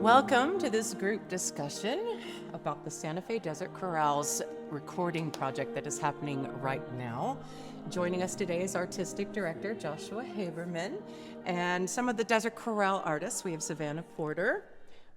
Welcome to this group discussion about the Santa Fe Desert Chorale's recording project that is happening right now. Joining us today is Artistic Director Joshua Habermann and some of the Desert Chorale artists. We have Savannah Porter,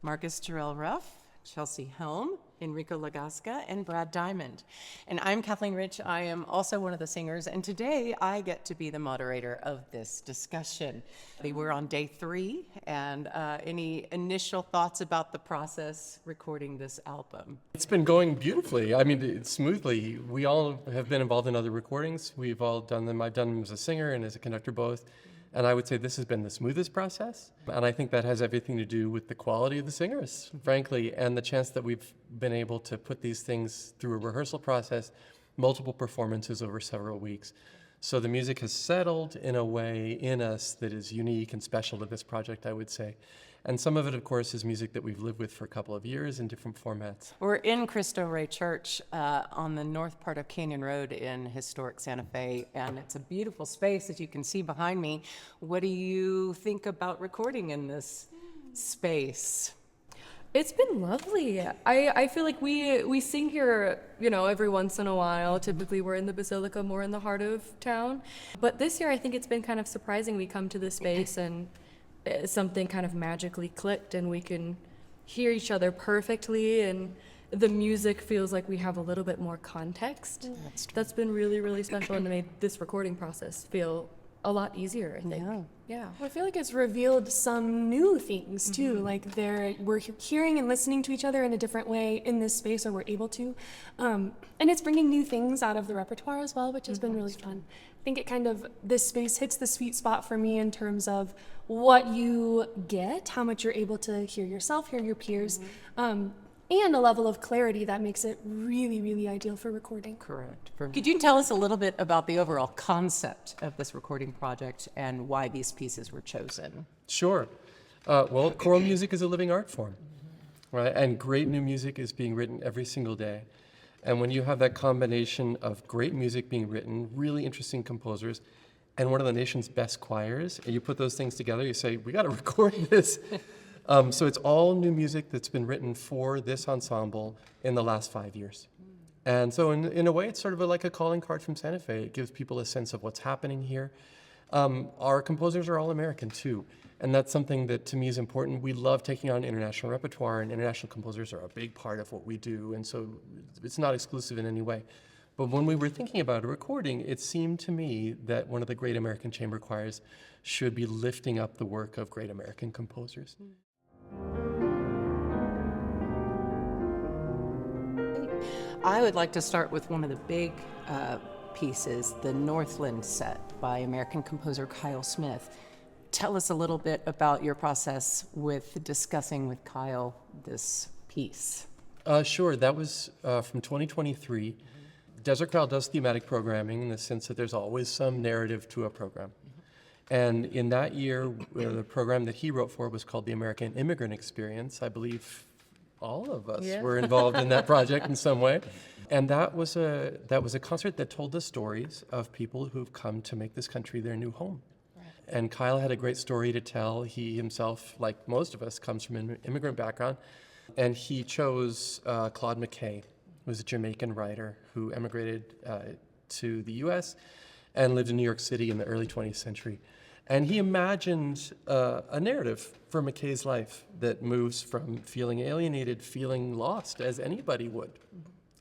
Marques Jerrell Ruff, Chelsea Helm, Enrico Lagasca, and Brad Diamond. And I'm Kathlene Ritch. I am also one of the singers, and today I get to be the moderator of this discussion. We're on day 3, and any initial thoughts about the process recording this album? It's been going beautifully. I mean, smoothly. We all have been involved in other recordings. We've all done them. I've done them as a singer and as a conductor both. And I would say this has been the smoothest process. And I think that has everything to do with the quality of the singers, frankly, and the chance that we've been able to put these things through a rehearsal process, multiple performances over several weeks. So the music has settled in a way in us that is unique and special to this project, I would say. And some of it, of course, is music that we've lived with for a couple of years in different formats. We're in Cristo Rey Church on the north part of Canyon Road in historic Santa Fe, and it's a beautiful space, as you can see behind me. What do you think about recording in this space? It's been lovely. I feel like we sing here, every once in a while. Typically we're in the Basilica, more in the heart of town. But this year I think it's been kind of surprising. We come to this space and something kind of magically clicked and we can hear each other perfectly, and the music feels like we have a little bit more context. That's been really, really special and made this recording process feel a lot easier, I think. Yeah. I feel like it's revealed some new things too. Like we're hearing and listening to each other in a different way in this space, or we're able to. And it's bringing new things out of the repertoire as well, which has been really fun. I think this space hits the sweet spot for me in terms of what you get, how much you're able to hear yourself, hear your peers, and a level of clarity that makes it really, really ideal for recording. Correct. Could you tell us a little bit about the overall concept of this recording project and why these pieces were chosen? Sure. Well, choral music is a living art form, right? And great new music is being written every single day. And when you have that combination of great music being written, really interesting composers, and one of the nation's best choirs, and you put those things together, you say, we got to record this. So it's all new music that's been written for this ensemble in the last 5 years. And so in a way, it's sort of like a calling card from Santa Fe. It gives people a sense of what's happening here. Our composers are all American too. And that's something that to me is important. We love taking on international repertoire, and international composers are a big part of what we do. And so it's not exclusive in any way. But when we were thinking about a recording, it seemed to me that one of the great American chamber choirs should be lifting up the work of great American composers. I would like to start with one of the big pieces, the Northland set by American composer Kyle Smith. Tell us a little bit about your process with discussing with Kyle this piece. Sure, that was from 2023. Desert Chorale does thematic programming in the sense that there's always some narrative to a program. And in that year, the program that he wrote for was called the American Immigrant Experience. I believe all of us were involved in that project in some way. And that was a concert that told the stories of people who've come to make this country their new home. Right. And Kyle had a great story to tell. He himself, like most of us, comes from an immigrant background. And he chose Claude McKay, who was a Jamaican writer who emigrated to the U.S. and lived in New York City in the early 20th century. And he imagined a narrative for McKay's life that moves from feeling alienated, feeling lost, as anybody would,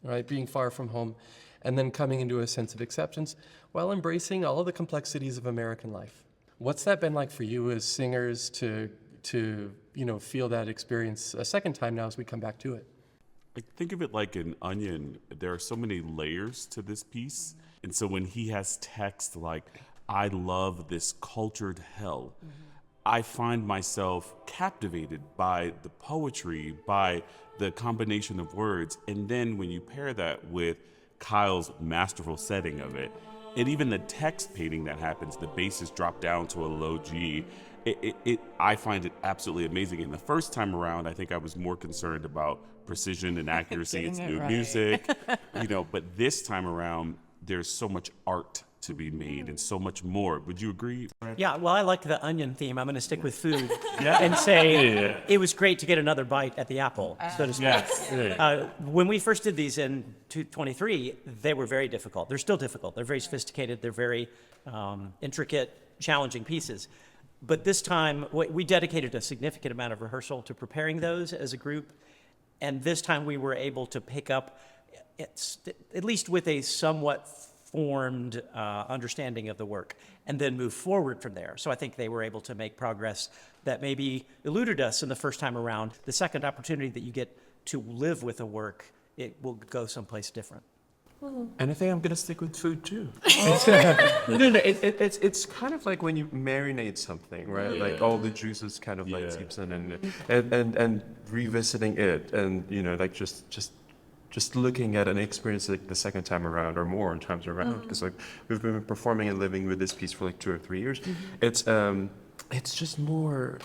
right? Being far from home, and then coming into a sense of acceptance while embracing all of the complexities of American life. What's that been like for you as singers to feel that experience a second time now as we come back to it? I think of it like an onion. There are so many layers to this piece. And so when he has text like, I love this cultured hell, I find myself captivated by the poetry, by the combination of words. And then when you pair that with Kyle's masterful setting of it, and even the text painting that happens, the basses drop down to a low G, I find it absolutely amazing. And the first time around, I think I was more concerned about precision and accuracy. It's new music, but this time around, there's so much art to be made and so much more. Would you agree? Yeah, well, I like the onion theme. I'm going to stick with food and say it was great to get another bite at the apple, so to speak. Yes. When we first did these in 2023, they were very difficult. They're still difficult. They're very sophisticated. They're very intricate, challenging pieces. But this time, we dedicated a significant amount of rehearsal to preparing those as a group. And this time we were able to pick up, at least with a somewhat formed understanding of the work, and then move forward from there. So I think they were able to make progress that maybe eluded us in the first time around. The second opportunity that you get to live with a work, it will go someplace different. And I think I'm gonna stick with food too. It's kind of like when you marinate something, right? Like all the juices kind of like seeps in, and revisiting it, and like just looking at an experience like the second time around or more times around, because like we've been performing and living with this piece for like 2 or 3 years. It's just more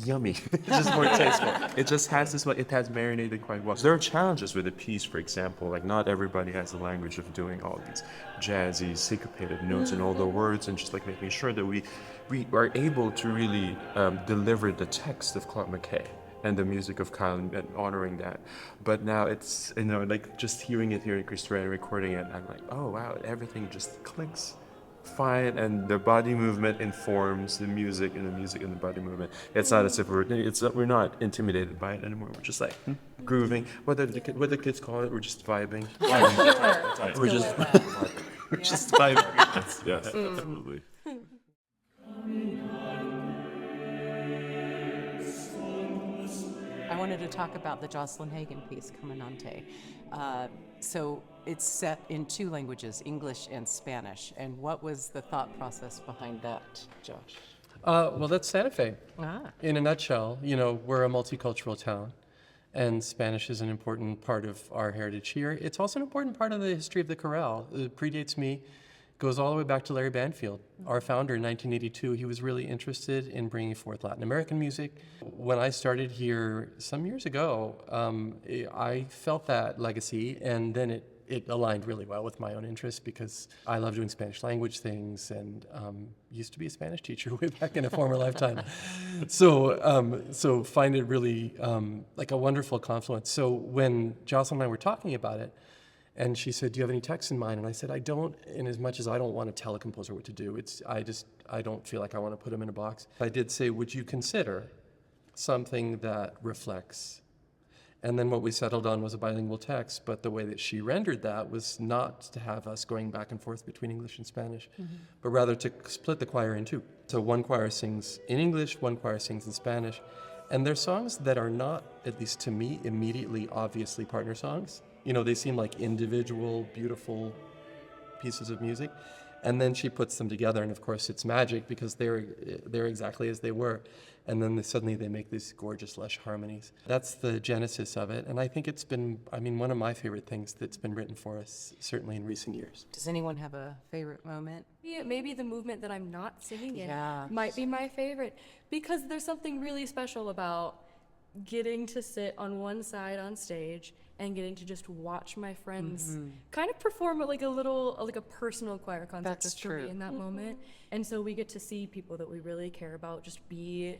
yummy. It's just more tasteful. It just has this, it has marinated quite well. There are challenges with the piece, for example, like not everybody has the language of doing all these jazzy, syncopated notes and all the words, and just like making sure that we are able to really deliver the text of Claude McKay and the music of Kyle and honoring that. But now it's, like just hearing it here in Christopher and recording it, I'm like, oh wow, everything just clicks fine, and the body movement informs the music, and the music and the body movement. It's not as if we're not intimidated by it anymore. We're just like grooving. What the kids call it, we're just vibing. We're just vibing. Yes, absolutely. I wanted to talk about the Jocelyn Hagan piece, Caminante. So it's set in 2 languages, English and Spanish. And what was the thought process behind that, Josh? Well, that's Santa Fe. In a nutshell, we're a multicultural town, and Spanish is an important part of our heritage here. It's also an important part of the history of the chorale. It predates me, goes all the way back to Larry Banfield, our founder in 1982. He was really interested in bringing forth Latin American music. When I started here some years ago, I felt that legacy, and then it aligned really well with my own interests, because I love doing Spanish language things, and used to be a Spanish teacher way back in a former lifetime. So find it really like a wonderful confluence. So when Jocelyn and I were talking about it, and she said, do you have any texts in mind? And I said, I don't, in as much as I don't want to tell a composer what to do. I don't feel like I want to put him in a box. I did say, would you consider something that reflects? And then what we settled on was a bilingual text, but the way that she rendered that was not to have us going back and forth between English and Spanish, but rather to split the choir in 2. So one choir sings in English, one choir sings in Spanish. And they're songs that are not, at least to me, immediately obviously partner songs. They seem like individual, beautiful pieces of music. And then she puts them together, and of course it's magic, because they're exactly as they were. And then suddenly they make these gorgeous, lush harmonies. That's the genesis of it. And I think it's been, one of my favorite things that's been written for us, certainly in recent years. Does anyone have a favorite moment? Yeah, maybe the movement that I'm not singing in Yeah. might be my favorite, because there's something really special about getting to sit on one side on stage and getting to just watch my friends kind of perform like a personal choir concert. That's just for true. me in that moment. And so we get to see people that we really care about just be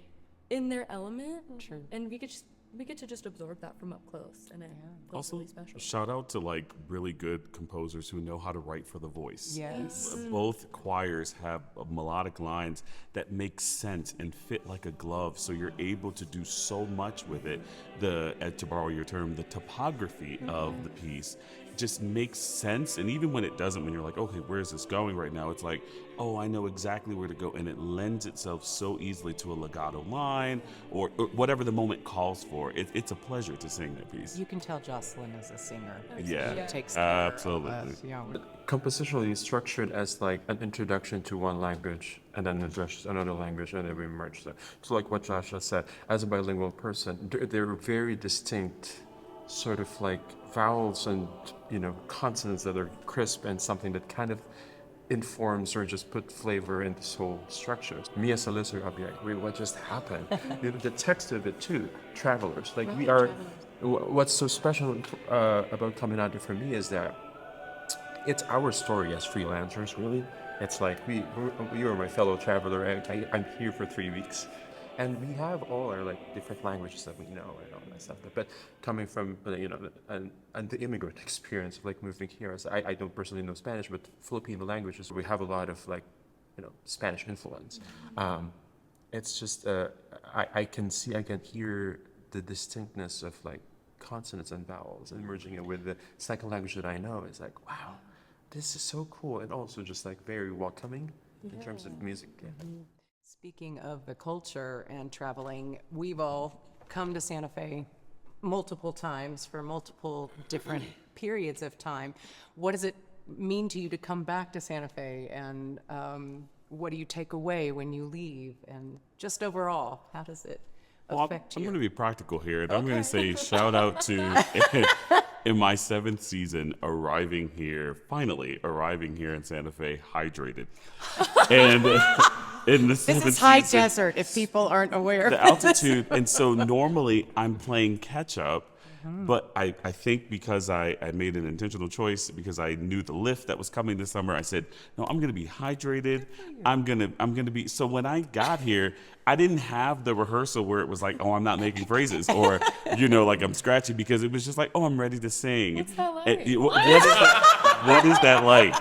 in their element. True. And we get to just absorb that from up close, and it feels Also, really special. shout out to like really good composers who know how to write for the voice. Yes. Both choirs have melodic lines that make sense and fit like a glove, so you're able to do so much with it. To borrow your term, the topography of the piece just makes sense. And even when it doesn't, when you're like, okay, where's this going right now? It's like, oh, I know exactly where to go. And it lends itself so easily to a legato line or whatever the moment calls for. It's a pleasure to sing that piece. You can tell Jocelyn is a singer. Yeah, She takes care of absolutely. us, yeah. Compositionally structured as like an introduction to one language, and then address another language, and then we merge them. So like what Joshua said, as a bilingual person, they're very distinct sort of like vowels and consonants that are crisp, and something that kind of informs or just put flavor in this whole structure. Me as a listener, I'll be like, wait, what just happened? The text of it too, travelers. Like we are, what's so special about Caminante for me is that it's our story as freelancers, really. It's like you are my fellow traveler. I'm here for 3 weeks, and we have all our like different languages that we know and all that stuff. But coming from and the immigrant experience of like moving here, as I don't personally know Spanish, but Filipino languages, we have a lot of like Spanish influence. It's just I can hear the distinctness of like consonants and vowels and merging it with the second language that I know. It's like, wow, this is so cool, and also just like very welcoming in terms of music. Yeah. Speaking of the culture and traveling, we've all come to Santa Fe multiple times for multiple different periods of time. What does it mean to you to come back to Santa Fe, and what do you take away when you leave? And just overall, how does it affect I'm you? going to be practical here, and I'm going to say shout out to, in my 7th season, finally arriving here in Santa Fe, hydrated. And in the 7th This is high season, desert, if people aren't aware. the altitude, and so normally I'm playing catch up, but I think because I made an intentional choice, because I knew the lift that was coming this summer, I said, no, I'm gonna be hydrated. I'm gonna be, so when I got here, I didn't have the rehearsal where it was like, oh, I'm not making phrases, or like I'm scratchy, because it was just like, oh, I'm ready to sing. What's that like? What is that like?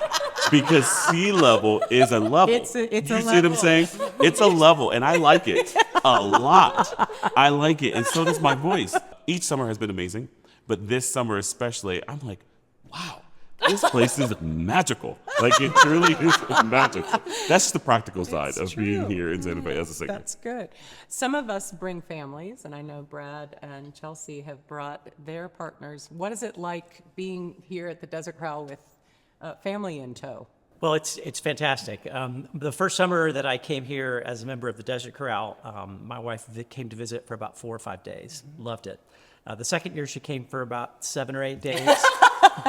Because sea level is a level. It's a you see level. what I'm saying? It's a level, and I like it a lot. I like it, and so does my voice. Each summer has been amazing, but this summer especially, I'm like, wow, this place is magical. Like, it truly is magical. That's the practical side of being here in Santa Fe as a singer. That's good. Some of us bring families, and I know Brad and Chelsea have brought their partners. What is it like being here at the Desert Chorale with family in tow? Well, it's fantastic. The first summer that I came here as a member of the Desert Chorale, my wife came to visit for about 4 or 5 days. Loved it. The second year she came for about 7 or 8 days.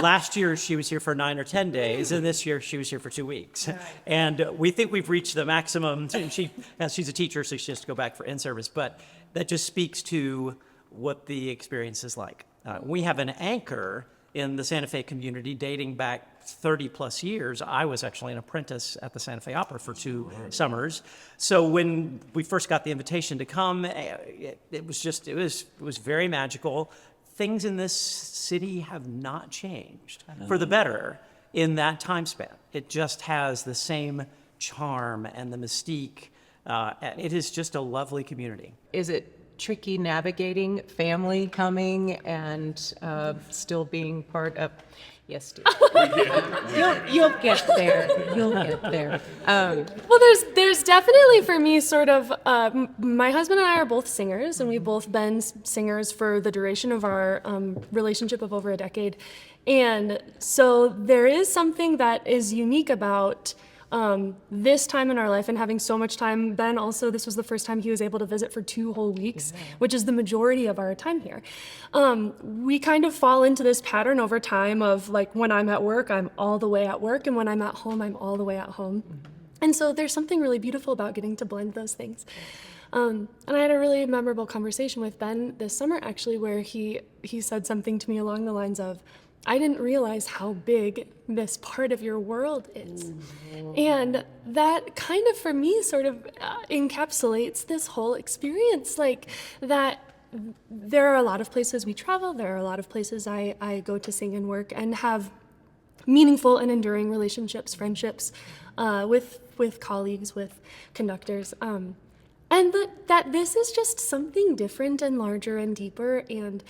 Last year she was here for 9 or 10 days, and this year she was here for 2 weeks. And we think we've reached the maximum. And she's a teacher, so she has to go back for in-service. But that just speaks to what the experience is like. We have an anchor in the Santa Fe community dating back 30 plus years. I was actually an apprentice at the Santa Fe Opera for 2 summers. So when we first got the invitation to come, it was very magical. Things in this city have not changed for the better in that time span. It just has the same charm and the mystique. And it is just a lovely community. Is it tricky navigating family coming and still being part of? Yes, dear. You'll get there. You'll get there. Well, there's definitely for me sort of, my husband and I are both singers, and we've both been singers for the duration of our relationship of over a decade. And so there is something that is unique about this time in our life and having so much time. Ben also, this was the first time he was able to visit for 2 whole weeks, which is the majority of our time here. We kind of fall into this pattern over time of like, when I'm at work, I'm all the way at work, and when I'm at home, I'm all the way at home. And so there's something really beautiful about getting to blend those things. And I had a really memorable conversation with Ben this summer, actually, where he said something to me along the lines of, I didn't realize how big this part of your world is. And that kind of, for me, sort of encapsulates this whole experience. Like, that there are a lot of places we travel, there are a lot of places I go to sing and work and have meaningful and enduring relationships, friendships with colleagues, with conductors. And that this is just something different and larger and deeper and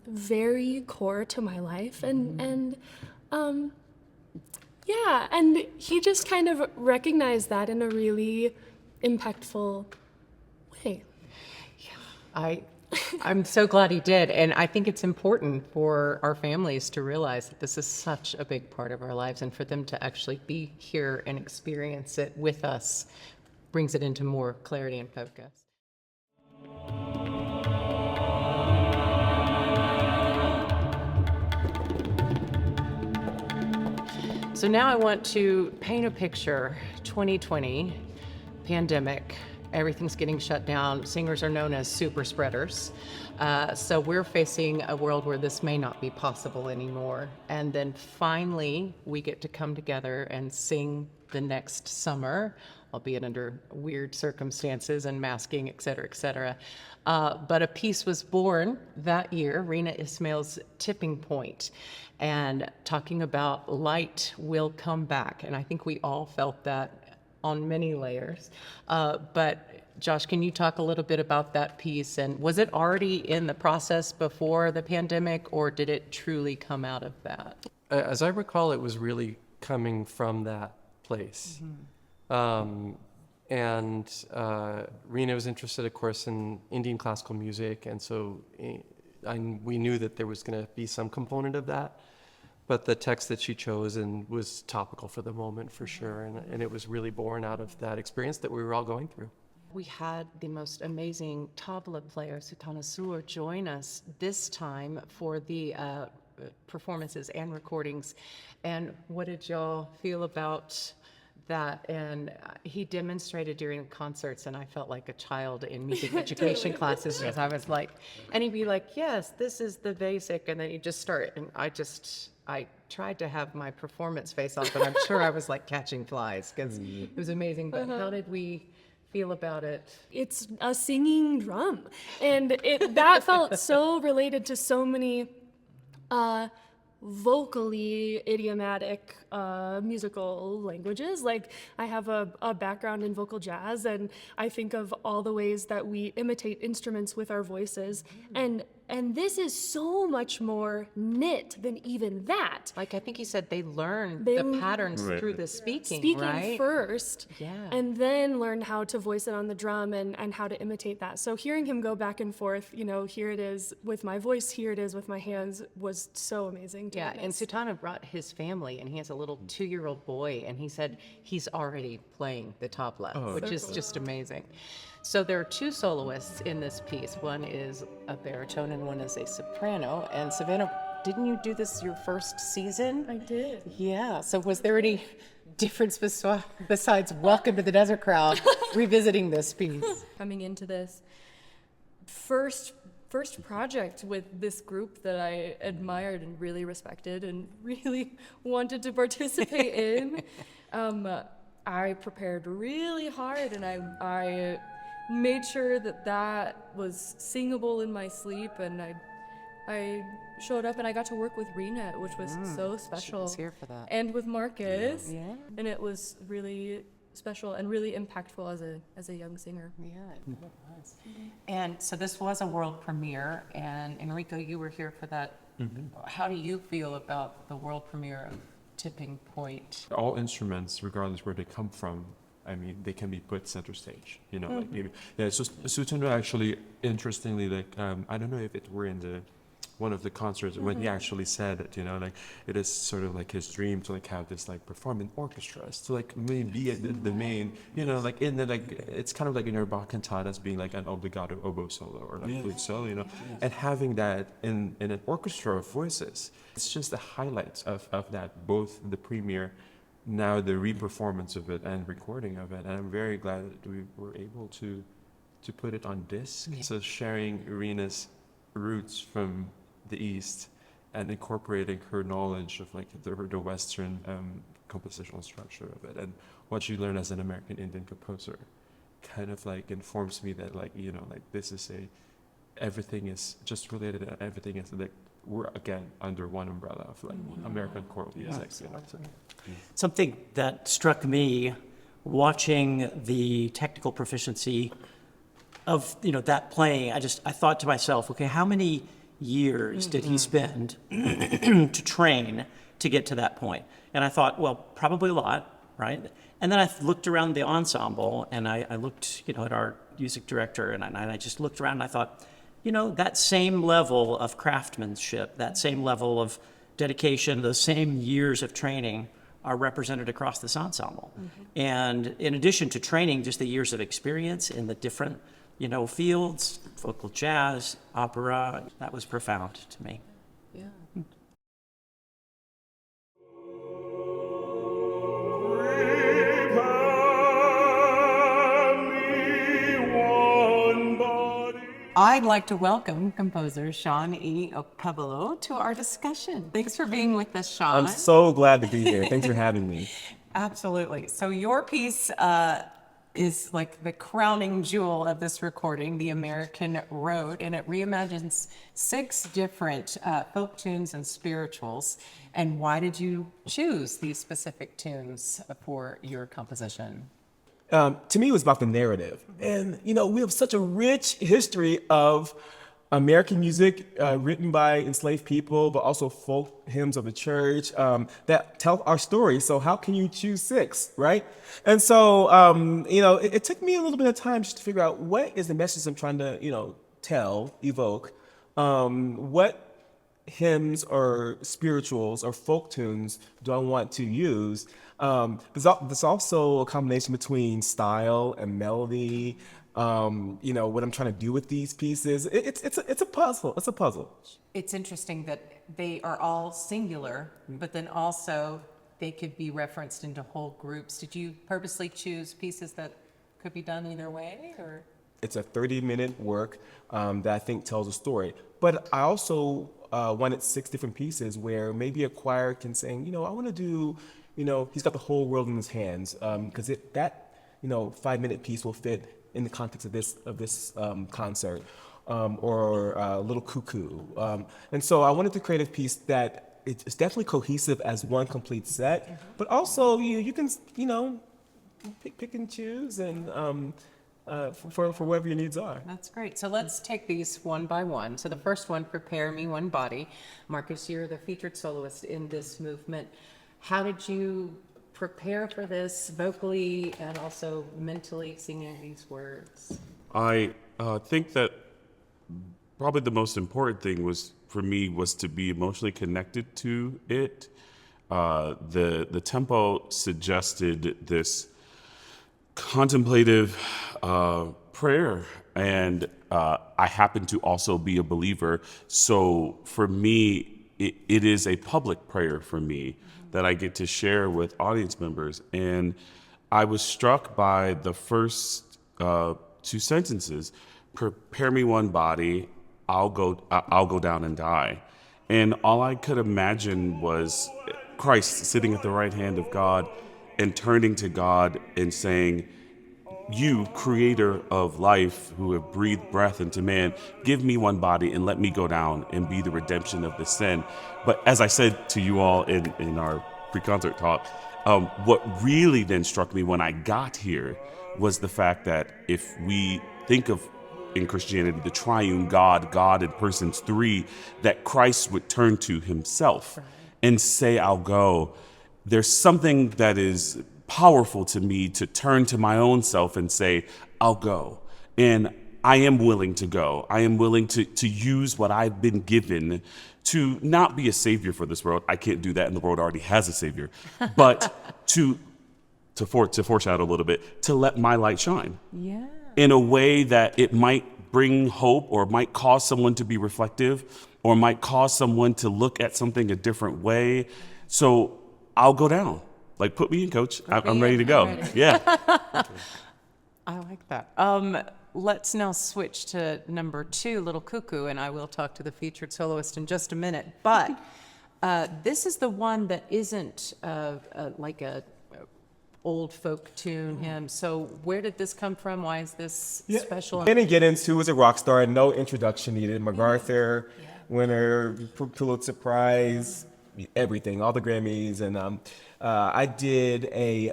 very core to my life. And he just kind of recognized that in a really impactful way. I'm so glad he did. And I think it's important for our families to realize that this is such a big part of our lives, and for them to actually be here and experience it with us brings it into more clarity and focus. So now I want to paint a picture. 2020, pandemic, everything's getting shut down. Singers are known as super spreaders. So we're facing a world where this may not be possible anymore. And then finally, we get to come together and sing the next summer, albeit under weird circumstances and masking, et cetera, et cetera. But a piece was born that year, Rena Ismail's Tipping Point, and talking about light will come back. And I think we all felt that on many layers. But Josh, can you talk a little bit about that piece? And was it already in the process before the pandemic, or did it truly come out of that? As I recall, it was really coming from that place. And Rena was interested, of course, in Indian classical music, and so we knew that there was going to be some component of that. But the text that she chose and was topical for the moment, for sure, and it was really born out of that experience that we were all going through. We had the most amazing tabla player, Sutana Sur, join us this time for the performances and recordings. And what did y'all feel about that? And he demonstrated during the concerts, and I felt like a child in music education classes, because I was like, and he'd be like, yes, this is the basic, and then he'd just start, and I tried to have my performance face off, but I'm sure I was like catching flies, because it was amazing. But how did we feel about it? It's a singing drum, and that felt so related to so many vocally idiomatic musical languages. Like, I have a background in vocal jazz, and I think of all the ways that we imitate instruments with our voices, and this is so much more knit than even that. Like, I think he said they learned the patterns through the speaking, right? First, Yeah. and then learned how to voice it on the drum and how to imitate that. So hearing him go back and forth, here it is with my voice, here it is with my hands, was so amazing to Yeah, and witness. Sutana brought his family, and he has a little 2-year-old boy, and he said he's already playing the tabla, which is just amazing. So there are 2 soloists in this piece. One is a baritone and one is a soprano. And Savannah, didn't you do this your first season? I did. Yeah, so was there any difference besides Welcome to the Desert Crowd revisiting this piece? Coming into this first project with this group that I admired and really respected and really wanted to participate in, I prepared really hard, and I made sure that was singable in my sleep, and I showed up and I got to work with Rena, which was so special. She was here for that. And with Marques. Yeah. And it was really special and really impactful as a young singer. Yeah, it was. And so this was a world premiere, and Enrico, you were here for that. How do you feel about the world premiere of Tipping Point? All instruments, regardless where they come from, I mean, they can be put center stage, like maybe. Yeah, so Sutano actually, interestingly, I don't know if it were in one of the concerts when he actually said it, like it is sort of like his dream to have this perform in orchestras, to maybe the main, like in the it's kind of like in your Bach cantatas being like an obligato oboe solo or flute solo, and having that in an orchestra of voices. It's just the highlights of that, both the premiere, now the re-performance of it and recording of it, and I'm very glad that we were able to put it on disc. So sharing Rena's roots from the East and incorporating her knowledge of the Western compositional structure of it, and what she learned as an American Indian composer, kind of informs me that this is everything is just related, and everything is we're again under one umbrella of American choral music. Something that struck me watching the technical proficiency of that playing, I thought to myself, okay, how many years did he spend to train to get to that point? And I thought, well, probably a lot, right? And then I looked around the ensemble, and I looked at our music director, and I just looked around and I thought, that same level of craftsmanship, that same level of dedication, those same years of training are represented across this ensemble. And in addition to training, just the years of experience in the different, fields, vocal jazz, opera, that was profound to me. Yeah. I'd like to welcome composer Shawn E. Okpebholo to our discussion. Thanks for being with us, Shawn. I'm so glad to be here. Thanks for having me. Absolutely. So your piece is like the crowning jewel of this recording, The American Road, and it reimagines 6 different folk tunes and spirituals. And why did you choose these specific tunes for your composition? To me, it was about the narrative. And, we have such a rich history of American music written by enslaved people, but also folk hymns of the church that tell our story. So how can you choose 6, right? And so, it took me a little bit of time just to figure out what is the message I'm trying to, evoke. What hymns or spirituals or folk tunes do I want to use? There's also a combination between style and melody. What I'm trying to do with these pieces. It's a puzzle. It's a puzzle. It's interesting that they are all singular, but then also they could be referenced into whole groups. Did you purposely choose pieces that could be done either way, or? It's a 30-minute work that I think tells a story. But I also wanted 6 different pieces where maybe a choir can sing, I want to do, he's got the whole world in his hands, because that 5-minute piece will fit in the context of this concert, or Little Cuckoo. And so I wanted to create a piece that it's definitely cohesive as one complete set, but also you can, pick and choose and for whatever your needs are. That's great. So let's take these one by one. So the first one, Prepare Me One Body. Marques, you're the featured soloist in this movement. How did you prepare for this vocally and also mentally singing these words? I think that probably the most important thing for me was to be emotionally connected to it. The tempo suggested this contemplative prayer, and I happen to also be a believer. So for me, it is a public prayer for me that I get to share with audience members. And I was struck by the first 2 sentences: "Prepare me one body, I'll go down and die." And all I could imagine was Christ sitting at the right hand of God and turning to God and saying, "You, creator of life, who have breathed breath into man, give me one body and let me go down and be the redemption of the sin." But as I said to you all in our pre-concert talk, what really then struck me when I got here was the fact that if we think of, in Christianity, the triune God in persons 3, that Christ would turn to himself and say, "I'll go." There's something that is powerful to me to turn to my own self and say, "I'll go." And I am willing to go. I am willing to use what I've been given to not be a savior for this world. I can't do that, and the world already has a savior. But to foreshadow a little bit, to let my light shine. Yeah. In a way that it might bring hope, or might cause someone to be reflective, or might cause someone to look at something a different way. So I'll go down. Like, put me in, coach. I'm ready to go. Yeah. I like that. Let's now switch to number 2, Little Cuckoo, and I will talk to the featured soloist in just a minute. But this is the one that isn't like a old folk tune hymn. So where did this come from? Why is this special? Didn't get into as a rock star, no introduction needed. MacArthur winner, Pulitzer Prize, everything, all the Grammys, and I did a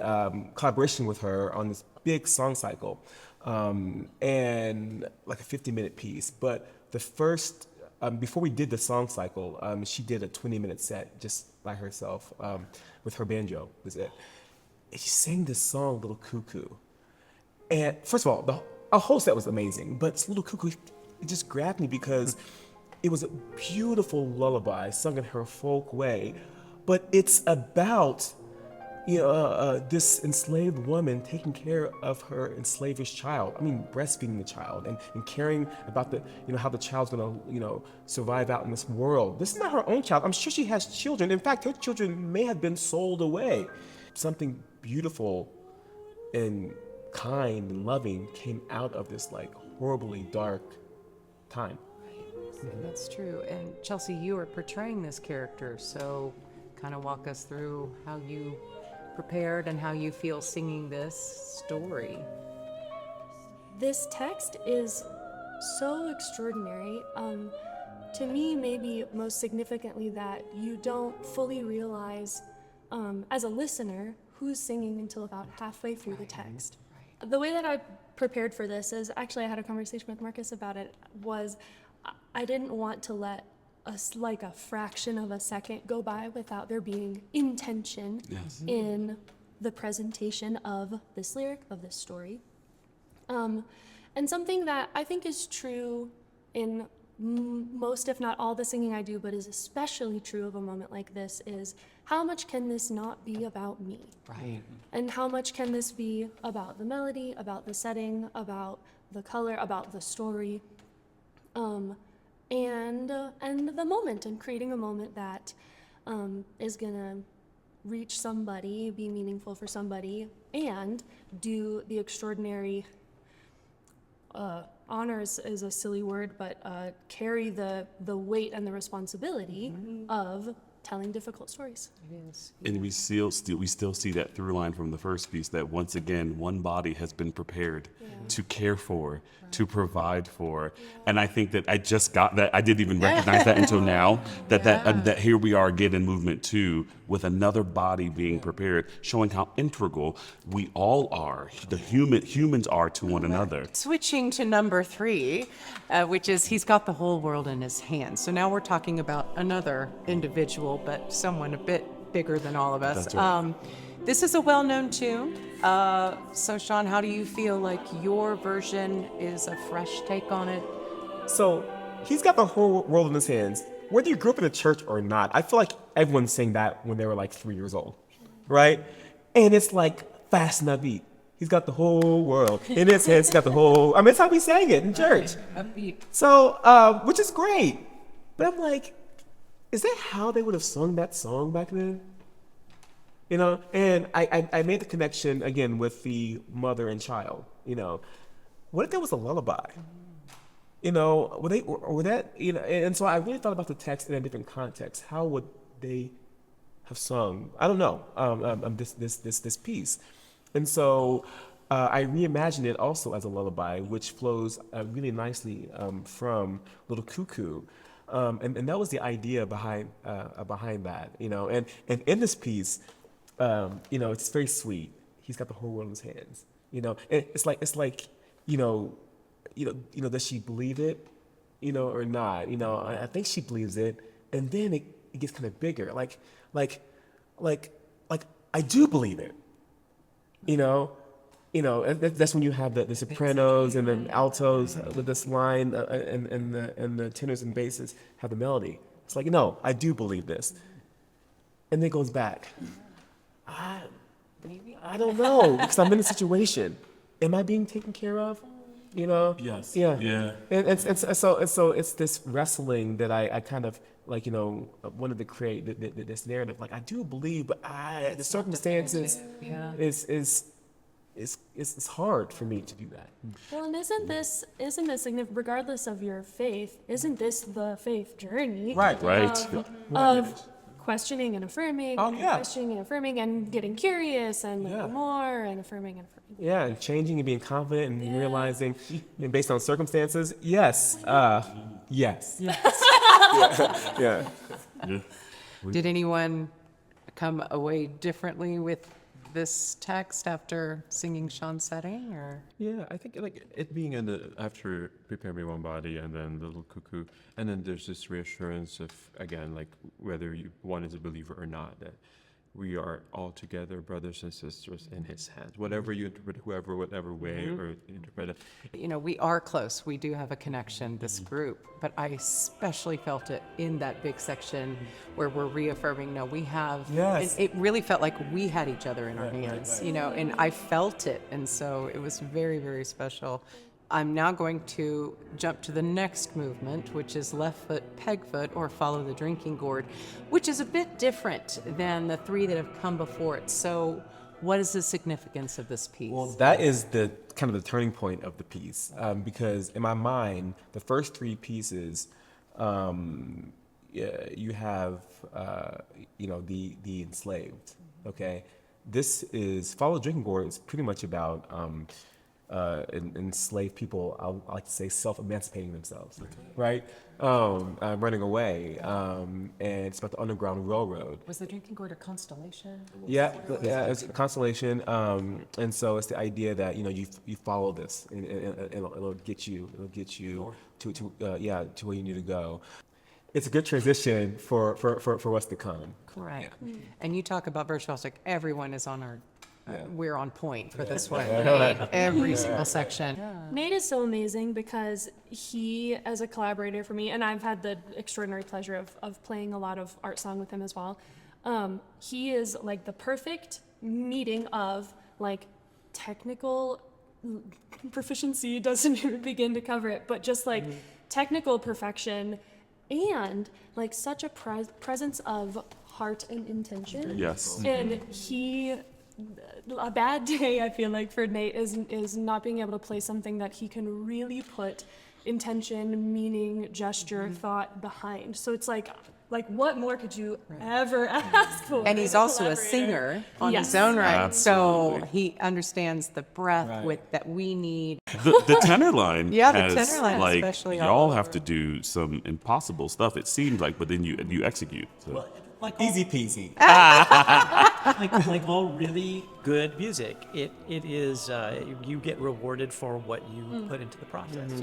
collaboration with her on this big song cycle, and like a 50-minute piece. But the first, before we did the song cycle, she did a 20-minute set just by herself with her banjo, was it. And she sang this song, Little Cuckoo. And first of all, our whole set was amazing, but Little Cuckoo, it just grabbed me because it was a beautiful lullaby sung in her folk way. But it's about this enslaved woman taking care of her enslaved child. I mean, breastfeeding the child and caring about the, how the child's gonna, survive out in this world. This is not her own child. I'm sure she has children. In fact, her children may have been sold away. Something beautiful and kind and loving came out of this like horribly dark time. That's true. And Chelsea, you are portraying this character, so kind of walk us through how you prepared and how you feel singing this story. This text is so extraordinary. To me, maybe most significantly, that you don't fully realize as a listener who's singing until about halfway through the text. The way that I prepared for this is, actually I had a conversation with Marques about it, was I didn't want to let like a fraction of a second go by without there being intention in the presentation of this lyric, of this story. And something that I think is true in most, if not all, the singing I do, but is especially true of a moment like this, is how much can this not be about me? Right. And how much can this be about the melody, about the setting, about the color, about the story, and the moment, and creating a moment that is gonna reach somebody, be meaningful for somebody, and do the extraordinary honors is a silly word, but carry the weight and the responsibility of telling difficult stories. It is. And we still see that through line from the first piece, that once again one body has been prepared to care for, to provide for. And I think that I just got that. I didn't even recognize that until now, that here we are again in movement 2 with another body being prepared, showing how integral we all are, humans are to one another. Switching to number 3, which is he's got the whole world in his hands. So now we're talking about another individual, but someone a bit bigger than all of us. That's right. This is a well-known tune. So Shawn, how do you feel like your version is a fresh take on it? So he's got the whole world in his hands. Whether you grew up in a church or not, I feel like everyone sang that when they were like 3 years old, right? And it's like fast and upbeat. He's got the whole world in his hands. He's got the whole, I mean, it's how we sang it in church. Upbeat. So, which is great. But I'm like, is that how they would have sung that song back then? You know, and I made the connection again with the mother and child. You know, what if there was a lullaby? You know, would that, you know, and so I really thought about the text in a different context. How would they have sung? I don't know. This piece, and so I reimagined it also as a lullaby, which flows really nicely from Little Cuckoo. And that was the idea behind that, you know. And in this piece, you know, it's very sweet. He's got the whole world in his hands, you know. And it's like, you know, does she believe it, you know, or not? You know, I think she believes it, and then it gets kind of bigger. Like I do believe it, you know. You know, that's when you have the sopranos and the altos with this line, and the tenors and basses have the melody. It's like, no, I do believe this. And then it goes back. I don't know, because I'm in a situation. Am I being taken care of? You know? Yes. Yeah. Yeah. And so it's this wrestling that I kind of, like, you know, wanted to create this narrative. Like, I do believe, but the circumstances it's hard for me to do that. Well, and isn't this significant, regardless of your faith, isn't this the faith journey? Right. Of questioning and affirming, Oh, yeah. questioning and affirming, and getting curious and Yeah. more, and affirming and affirming. Yeah, and changing and being confident and realizing, and based on circumstances, yes. Yes. Yeah. Did anyone come away differently with this text after singing Shawn's setting, or? Yeah, I think like it being after Prepare Me One Body and then Little Cuckoo, and then there's this reassurance of, again, like whether one is a believer or not, that we are all together, brothers and sisters in his hands. Whatever you interpret, whatever way or interpret it. You know, we are close. We do have a connection, this group, but I especially felt it in that big section where we're reaffirming, no, we have, Yes. it really felt like we had each other in our hands, you know, and I felt it. And so it was very, very special. I'm now going to jump to the next movement, which is left foot, peg foot, or follow the drinking gourd, which is a bit different than the 3 that have come before it. So What is the significance of this piece? Well, that is the kind of the turning point of the piece, because in my mind, the first three pieces, you have, the enslaved. Okay, this is Follow Drinking Gourd is pretty much about enslaved people. I like to say self-emancipating themselves, right? Running away, and it's about the Underground Railroad. Was the Drinking Gourd a constellation? Yeah, it's a constellation, and so it's the idea that you follow this, and it'll get you to where you need to go. It's a good transition for what's to come. Correct. And you talk about virtuosic. Everyone is on our. We're on point for this one. Every single section. Nate is so amazing because he, as a collaborator for me, and I've had the extraordinary pleasure of playing a lot of art song with him as well. He is like the perfect meeting of like technical proficiency, doesn't even begin to cover it, but just like technical perfection and like such a presence of heart and intention. Yes. And a bad day, I feel like, for Nate is not being able to play something that he can really put intention, meaning, gesture, thought behind. So it's like what more could you ever ask for? And he's also a singer on his own right, so he understands the breath that we need. The tenor line Yeah, the has, tenor line like, especially y'all all have to do some impossible stuff, it seems like, but then you execute. So. Easy peasy. like all really good music, it is you get rewarded for what you put into the process,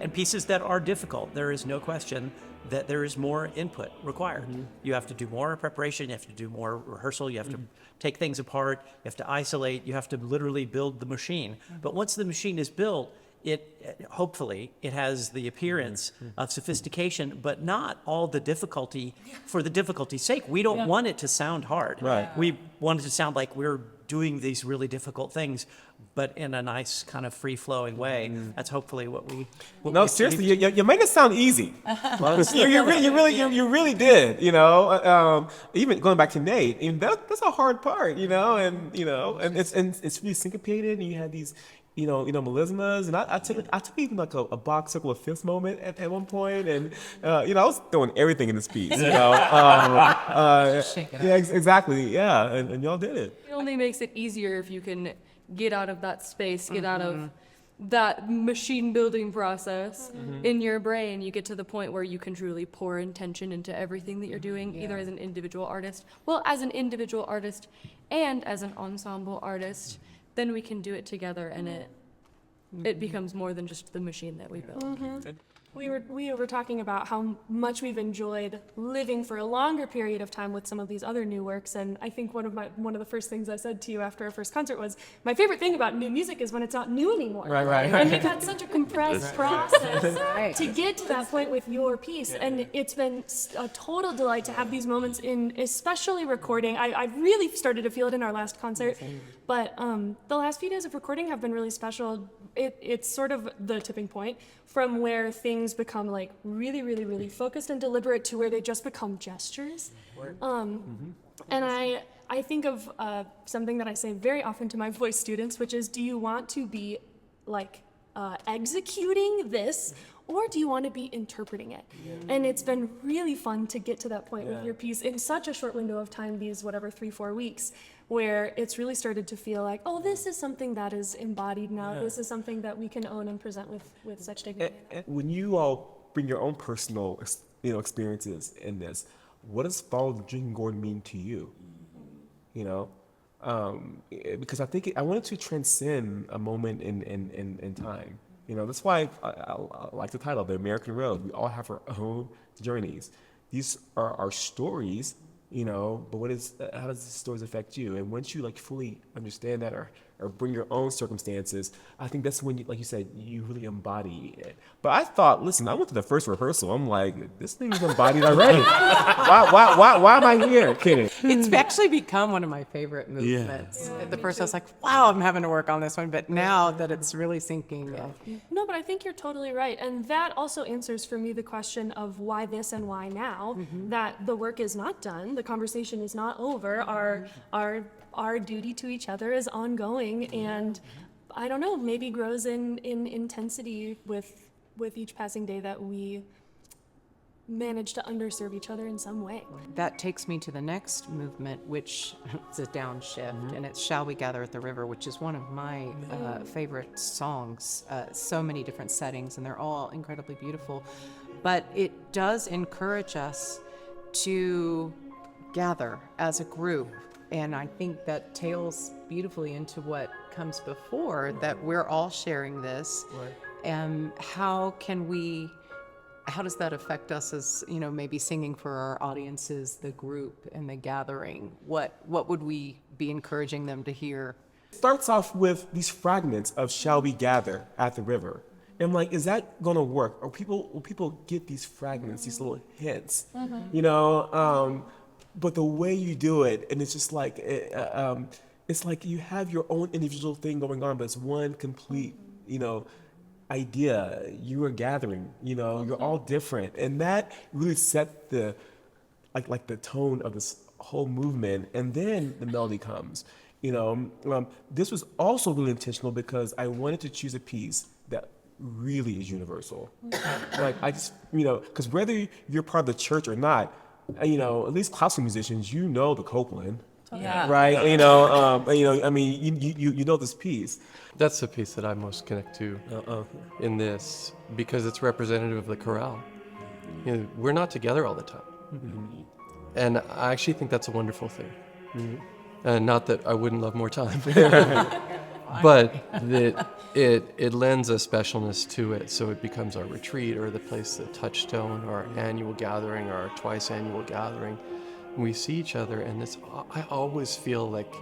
and pieces that are difficult, there is no question that there is more input required. You have to do more preparation, you have to do more rehearsal, you have to take things apart, you have to isolate, you have to literally build the machine. But once the machine is built, hopefully it has the appearance of sophistication, but not all the difficulty for the difficulty's sake. We don't want it to sound hard. Right. We want it to sound like we're doing these really difficult things, but in a nice kind of free-flowing way. That's hopefully what we. No, seriously, you make it sound easy. you really did. Even going back to Nate, that's a hard part. And it's really syncopated, and you had these. Melismas, and I took even like a box circle of fifths moment at one point, and I was throwing everything in this piece. Exactly, and y'all did it. It only makes it easier if you can get out of that space, get out of that machine building process in your brain. You get to the point where you can truly pour intention into everything that you're doing, either as an individual artist, and as an ensemble artist. Then we can do it together, and it becomes more than just the machine that we build. We were talking about how much we've enjoyed living for a longer period of time with some of these other new works, and I think one of the first things I said to you after our first concert was, my favorite thing about new music is when it's not new anymore. Right. And we've had such a compressed process to get to that point with your piece, and it's been a total delight to have these moments in, especially recording. I really started to feel it in our last concert, but the last few days of recording have been really special. It's sort of the tipping point from where things become like really, really, really focused and deliberate to where they just become gestures. And I think of something that I say very often to my voice students, which is, do you want to be like executing this, or do you want to be interpreting it? And it's been really fun to get to that point with your piece in such a short window of time, these 3-4 weeks, where it's really started to feel like, oh, this is something that is embodied now. This is something that we can own and present with such dignity. When you all bring your own personal experiences in this, what does Follow the Drinking Gourd mean to you? Because I think I wanted to transcend a moment in time. That's why I like the title, The American Road. We all have our own journeys. These are our stories, but how does these stories affect you? And once you fully understand that or bring your own circumstances, I think that's when, like you said, you really embody it. But I thought, listen, I went to the first rehearsal. I'm like, this thing is embodied already. Why am I here? Kidding. It's actually become one of my favorite movements. At the first, I was like, wow, I'm having to work on this one. But now that it's really sinking. No, but I think you're totally right. And that also answers for me the question of why this and why now, that the work is not done. The conversation is not over. Our our duty to each other is ongoing, and I don't know, maybe grows in intensity with each passing day that we manage to underserve each other in some way. That takes me to the next movement, which is a downshift, and it's Shall We Gather at the River, which is one of my favorite songs. So many different settings, and they're all incredibly beautiful. But it does encourage us to gather as a group, and I think that tails beautifully into what comes before, that we're all sharing this. And how does that affect us as, maybe singing for our audiences, the group and the gathering? What would we be encouraging them to hear? It starts off with these fragments of Shall We Gather at the River. And I'm like, is that gonna work? Will people get these fragments, these little hints? But the way you do it, and it's just like, it's like you have your own individual thing going on, but it's one complete, idea. You are gathering, you're all different. And that really set the tone of this whole movement. And then the melody comes, this was also really intentional because I wanted to choose a piece that really is universal. I just, because whether you're part of the church or not, at least classical musicians, the Copeland. Yeah. Right. I mean, you know this piece. That's the piece that I most connect to in this, because it's representative of the chorale. We're not together all the time. Mm-hmm. And I actually think that's a wonderful thing. Mm-hmm. And not that I wouldn't love more time, but that it lends a specialness to it, so it becomes our retreat or the place, the touchstone, or our annual gathering or our twice annual gathering. We see each other, and I always feel like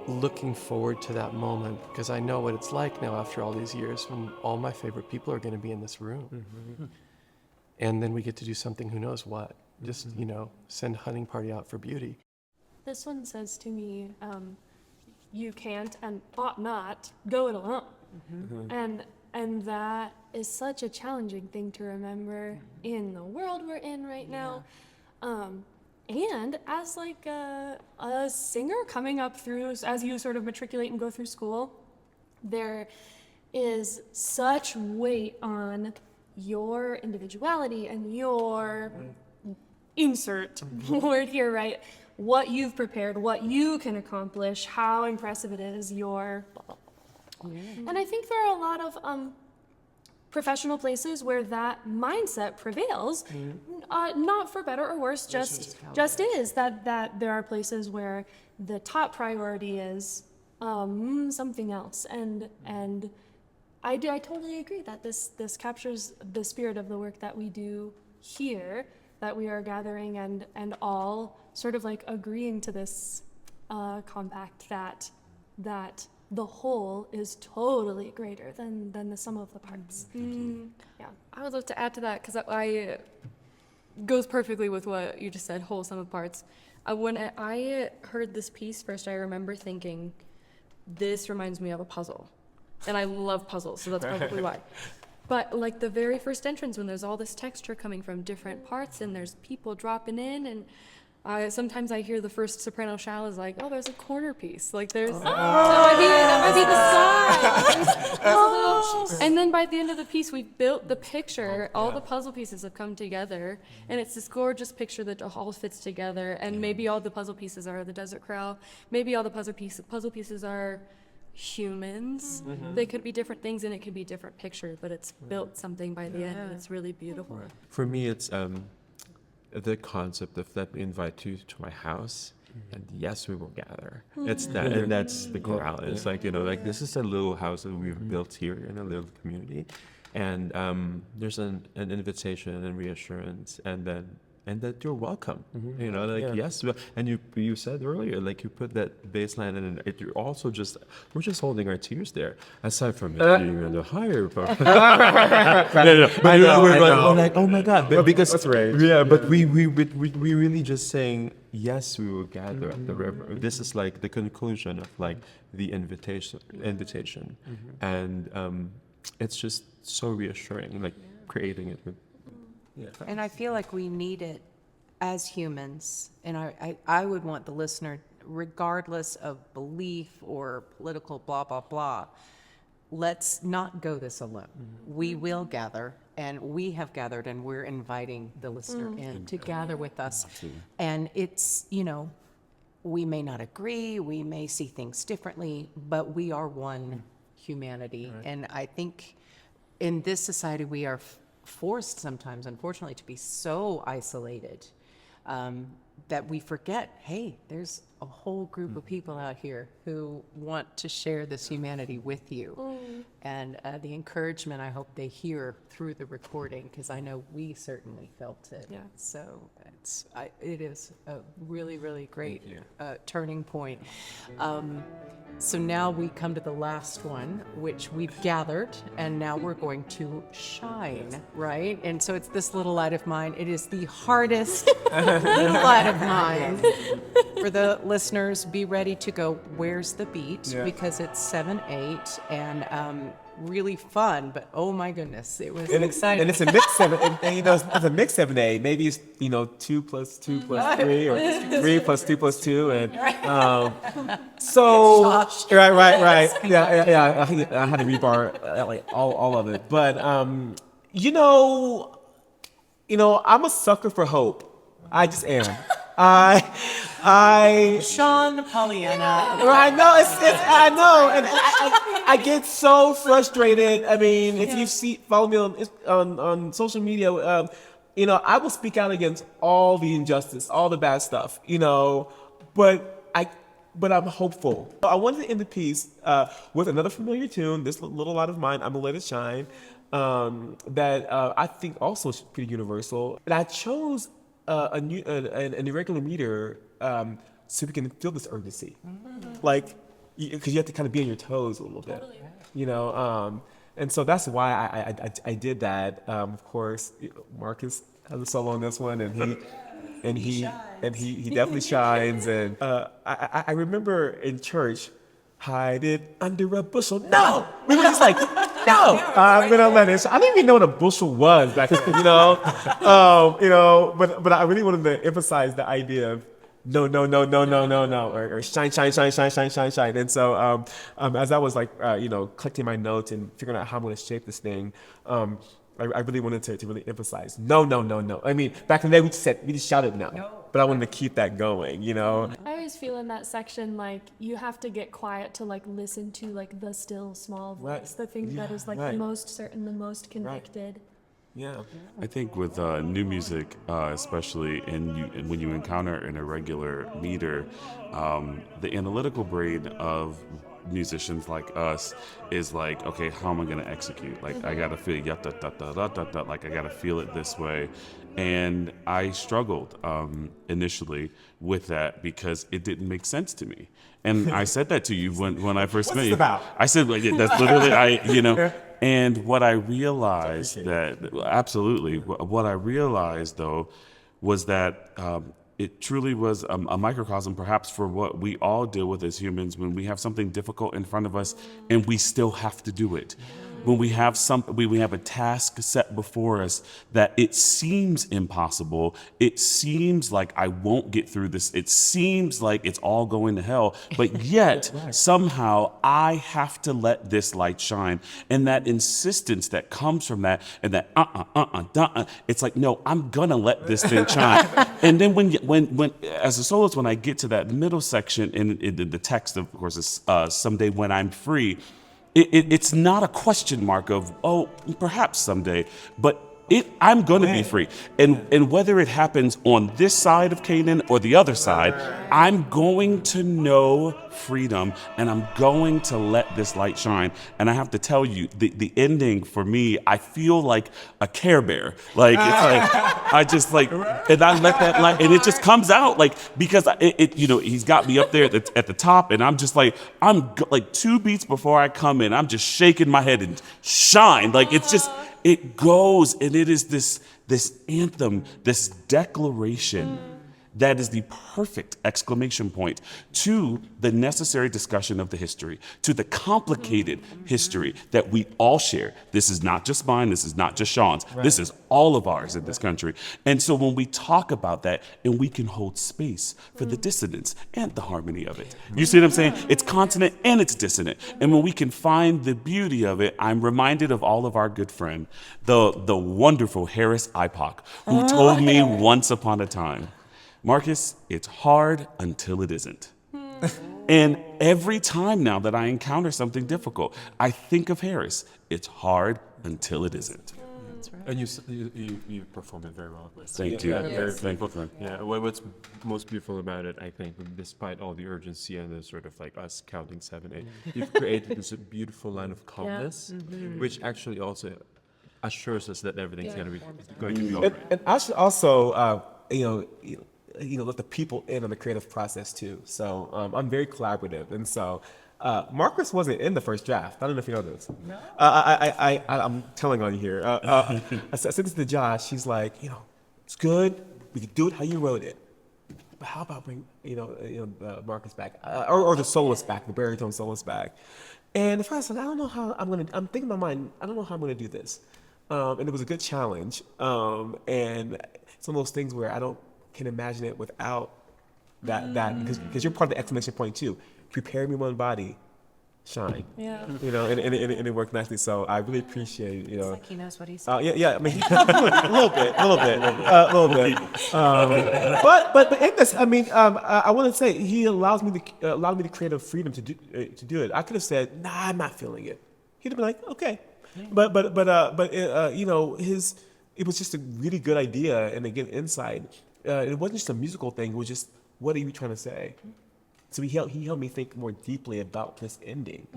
looking forward to that moment, because I know what it's like now after all these years when all my favorite people are going to be in this room. Mm-hmm. And then we get to do something, who knows what, just, send a hunting party out for beauty. This one says to me, you can't and ought not go it alone. Mm-hmm. And that is such a challenging thing to remember in the world we're in right now. And as like a singer coming up through, as you sort of matriculate and go through school, there is such weight on your individuality and your insert word here, right? What you've prepared, what you can accomplish, how impressive it is, your blah, blah, blah. And I think there are a lot of professional places where that mindset prevails, not for better or worse, just is that there are places where the top priority is something else, and I totally agree that this captures the spirit of the work that we do here, that we are gathering and all sort of like agreeing to this compact that the whole is totally greater than the sum of the parts. Yeah, I would love to add to that, because I goes perfectly with what you just said, whole sum of parts. When I heard this piece first, I remember thinking, this reminds me of a puzzle. And I love puzzles, so that's probably why. But like the very first entrance, when there's all this texture coming from different parts and there's people dropping in, and sometimes I hear the first soprano shell is like, oh, there's a corner piece. Like there's, that might be the side. And then by the end of the piece, we've built the picture. All the puzzle pieces have come together, and it's this gorgeous picture that all fits together. And maybe all the puzzle pieces are the desert chorale. Maybe all the puzzle pieces are humans. They could be different things, and it could be different picture, but it's built something by the end, and it's really beautiful. For me, it's the concept of let me invite you to my house, and yes, we will gather. It's that, and that's the chorale. It's like, this is a little house that we've built here in a little community, and there's an invitation and reassurance, and that you're welcome. Yes, and you said earlier, like you put that bass line in, and you're also we're just holding our tears there, aside from it being in the higher part. We're like, oh my God, because that's right. Yeah, but we really just saying, yes, we will gather at the river. This is like the conclusion of like the invitation, and it's just so reassuring, like creating it with. Yeah. And I feel like we need it as humans, and I would want the listener regardless of belief or political blah, blah, blah, let's not go this alone. We will gather, and we have gathered, and we're inviting the listener in to gather with us. And it's, we may not agree, we may see things differently, but we are one humanity. Right. And I think in this society, we are forced sometimes, unfortunately, to be so isolated that we forget, hey, there's a whole group of people out here who want to share this humanity with you. And the encouragement I hope they hear through the recording, because I know we certainly felt it. Yeah. So it is a really, really great turning point. So now we come to the last one, which we've gathered, and now we're going to shine, right? And so it's this little light of mine. It is the hardest little light of mine. For the listeners, be ready to go, where's the beat? Yeah. Because it's 7/8 and really fun, but oh my goodness, it was And exciting. and it's a mixed 7, and it's a mixed 7/8. Maybe it's 2 plus 2 plus 3, or 3 plus 2 plus 2, and so Josh. right. Yeah. I had to rebar like all of it, but I'm a sucker for hope. I just am. Sean Pollyanna. I know, I know, and I get so frustrated. I mean, if you follow me on social media, I will speak out against all the injustice, all the bad stuff, but I'm hopeful. I wanted to end the piece with another familiar tune, this little light of mine, I'm gonna let it shine, that I think also is pretty universal. And I chose an irregular meter so we can feel this urgency, like, because you have to kind of be on your toes a little bit, and so that's why I did that. Of course, Marques has a solo on this one, and he definitely shines. And I remember in church, hide it under a bushel. No, we were just like, no, I'm gonna let it. I didn't even know what a bushel was back then, But I really wanted to emphasize the idea of no, or shine. And so as I was collecting my notes and figuring out how I'm gonna shape this thing, I really wanted to really emphasize no. I mean, back in the day we just shouted no. But I wanted to keep that going, I always feel in that section like you have to get quiet to listen to the still small voice, Right. the thing that is the most certain, the most convicted. Yeah. I think with new music, especially when you encounter an irregular meter, the analytical brain of musicians like us is like, okay, how am I going to execute? Like, I got to feel like I got to feel it this way. And I struggled initially with that because it didn't make sense to me. And I said that to you when I first met you. About? I said, well, yeah, that's literally, And what I realized what I realized though was that it truly was a microcosm perhaps for what we all deal with as humans when we have something difficult in front of us and we still have to do it. When we have we have a task set before us that it seems impossible, it seems like I won't get through this, it seems like it's all going to hell, but yet somehow I have to let this light shine. And that insistence that comes from that, and that it's like, no, I'm gonna let this thing shine. And then when as a soloist, when I get to that middle section in the text, of course, is someday when I'm free. It's not a question mark of, oh, perhaps someday, but I'm going to be free. And whether it happens on this side of Canaan or the other side, I'm going to know freedom and I'm going to let this light shine. And I have to tell you, the ending for me, I feel like a Care Bear. Like, it's like, I just and I let that light, and it just comes out because he's got me up there at the top, and I'm just I'm 2 beats before I come in, I'm just shaking my head and shine. It's just, it goes, and it is this anthem, this declaration That is the perfect exclamation point to the necessary discussion of the history, to the complicated history that we all share. This is not just mine, this is not just Shawn's, this is all of ours in this country. And so when we talk about that, and we can hold space for the dissonance and the harmony of it. You see what I'm saying? It's consonant and it's dissonant. And when we can find the beauty of it, I'm reminded of all of our good friend, the wonderful Harris IPOC, who told me once upon a time, Marques, it's hard until it isn't. And every time now that I encounter something difficult, I think of Harris. It's hard until it isn't. That's right. And you performed it very well. Thank you. Very Thank beautiful. you. Yeah, what's most beautiful about it, I think, despite all the urgency and the sort of like us counting 7, 8, you've created this beautiful line of calmness, which actually also assures us that everything's going to be all right. And I should also, let the people in on the creative process too. So I'm very collaborative, and so Marques wasn't in the first draft. I don't know if you know this. No. I'm telling on you here. I said this to Josh. He's like, it's good. We can do it how you wrote it. But how about bring Marques back, or the soloist back, the baritone soloist back? And at first I was like, I don't know how I'm thinking in my mind, I don't know how I'm gonna do this. And it was a good challenge. And it's one of those things where I can imagine it without that because you're part of the exclamation point too. Prepare me one body, shine. Yeah. And it worked nicely. So I really appreciate it. It's like he knows what he's saying. Yeah. I mean, a little bit. But in this, I mean, I want to say he allowed me the creative freedom to do it. I could have said, nah, I'm not feeling it. He'd have been like, okay. But it was just a really good idea and again insight. It wasn't just a musical thing. It was just, what are you trying to say? So he helped me think more deeply about this ending,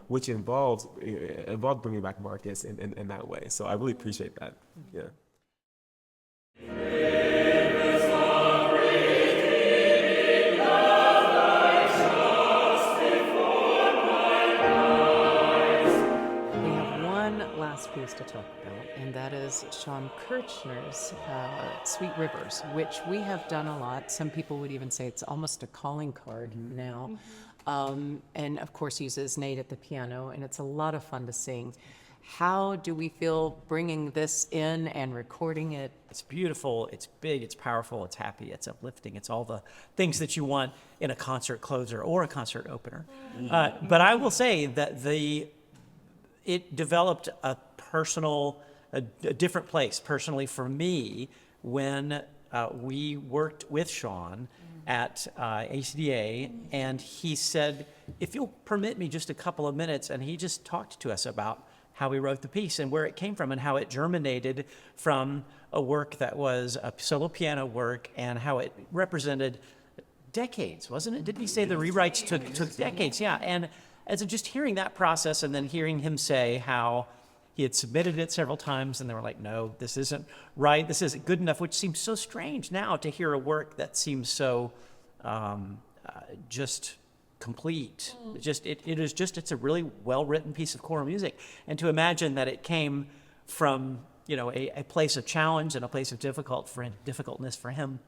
which involved bringing back Marques in that way. So I really appreciate that. Yeah. Piece to talk about, and that is Shawn Kirchner's Sweet Rivers, which we have done a lot. Some people would even say it's almost a calling card now. And of course uses Nate at the piano, and it's a lot of fun to sing. How do we feel bringing this in and recording it? It's beautiful, it's big, it's powerful, it's happy, it's uplifting, it's all the things that you want in a concert closer or a concert opener. But I will say that it developed a different place personally for me when we worked with Shawn at ACDA, and he said, if you'll permit me just a couple of minutes, and he just talked to us about how he wrote the piece and where it came from and how it germinated from a work that was a solo piano work and how it represented decades, wasn't it? Didn't he say the rewrites took decades? Yeah, and as of just hearing that process and then hearing him say how he had submitted it several times and they were like, no, this isn't right, this isn't good enough, which seems so strange now to hear a work that seems so just complete. It's a really well-written piece of choral music. And to imagine that it came from, a place of challenge and a place of difficultness for him.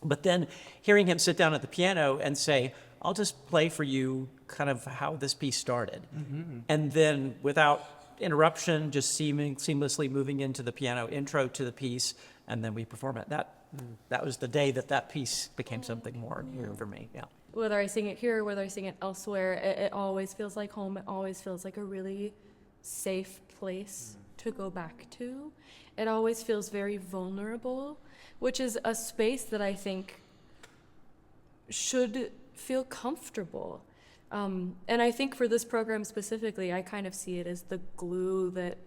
But then hearing him sit down at the piano and say, I'll just play for you kind of how this piece started. Mm-hmm. And then without interruption, just seamlessly moving into the piano intro to the piece, and then we perform it. That was the day that piece became something more for me, yeah. Whether I sing it here, whether I sing it elsewhere, it always feels like home. It always feels like a really safe place to go back to. It always feels very vulnerable, which is a space that I think should feel comfortable. And I think for this program specifically, I kind of see it as the glue that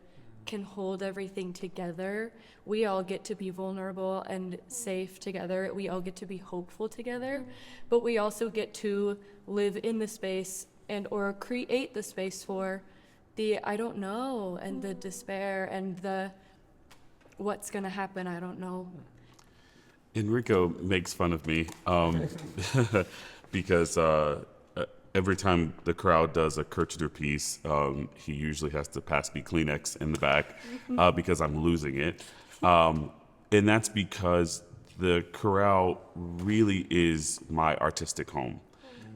can hold everything together. We all get to be vulnerable and safe together. We all get to be hopeful together, but we also get to live in the space or create the space for the I don't know and the despair and the what's gonna happen, I don't know. Enrico makes fun of me because every time the crowd does a Kirchner piece, he usually has to pass me Kleenex in the back because I'm losing it. And that's because the chorale really is my artistic home.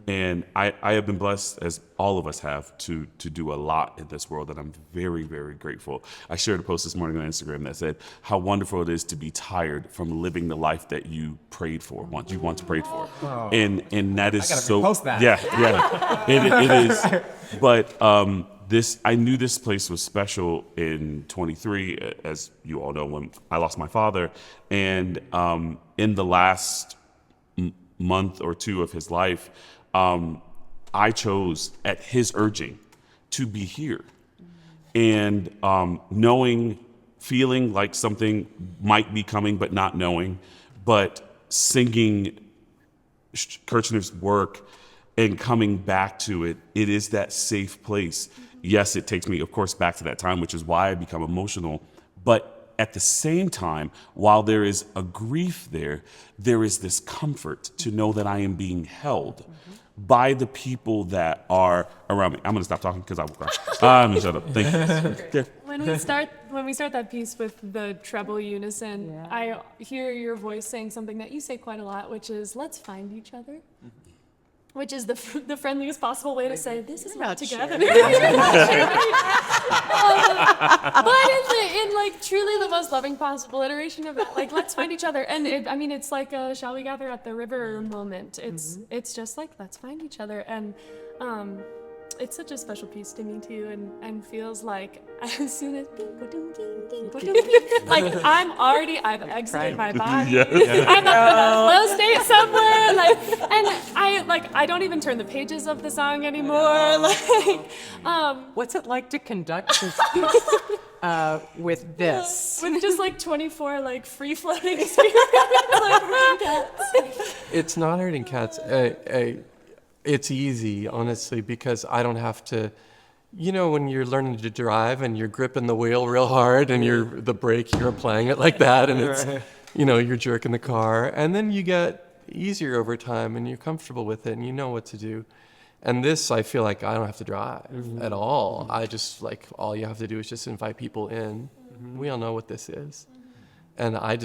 And I have been blessed, as all of us have, to do a lot in this world, and I'm very, very grateful. I shared a post this morning on Instagram that said how wonderful it is to be tired from living the life that you prayed for, once prayed for. And that is so, repost that. Yeah, it is. But I knew this place was special in 23, as you all know, when I lost my father. And in the last month or two of his life, I chose, at his urging, to be here. And feeling like something might be coming, but not knowing, but singing Kirchner's work and coming back to it, it is that safe place. Yes, it takes me, of course, back to that time, which is why I become emotional. But at the same time, while there is a grief there, there is this comfort to know that I am being held by the people that are around me. I'm going to stop talking because I will cry. I'm going to shut up. Thank you. When we start that piece with the treble unison, I hear your voice saying something that you say quite a lot, which is, let's find each other. Which is the friendliest possible way to say, this is not together. But in like truly the most loving possible iteration of that, like, let's find each other. And it's like a shall we gather at the river moment. It's just like, let's find each other. And it's such a special piece to me too, and feels like as soon as like I've exited my body. I'm up in a flow state somewhere, and I don't even turn the pages of the song anymore. What's it like to conduct this piece with this? With just like 24 like free floating spirits. It's not hurting cats. It's easy, honestly, because I don't have to, when you're learning to drive and you're gripping the wheel real hard and the brake, you're applying it like that, and it's, you're jerking the car, and then you get easier over time and you're comfortable with it and you know what to do. And this, I feel like I don't have to drive at all. I just, all you have to do is just invite people in. We all know what this is. And I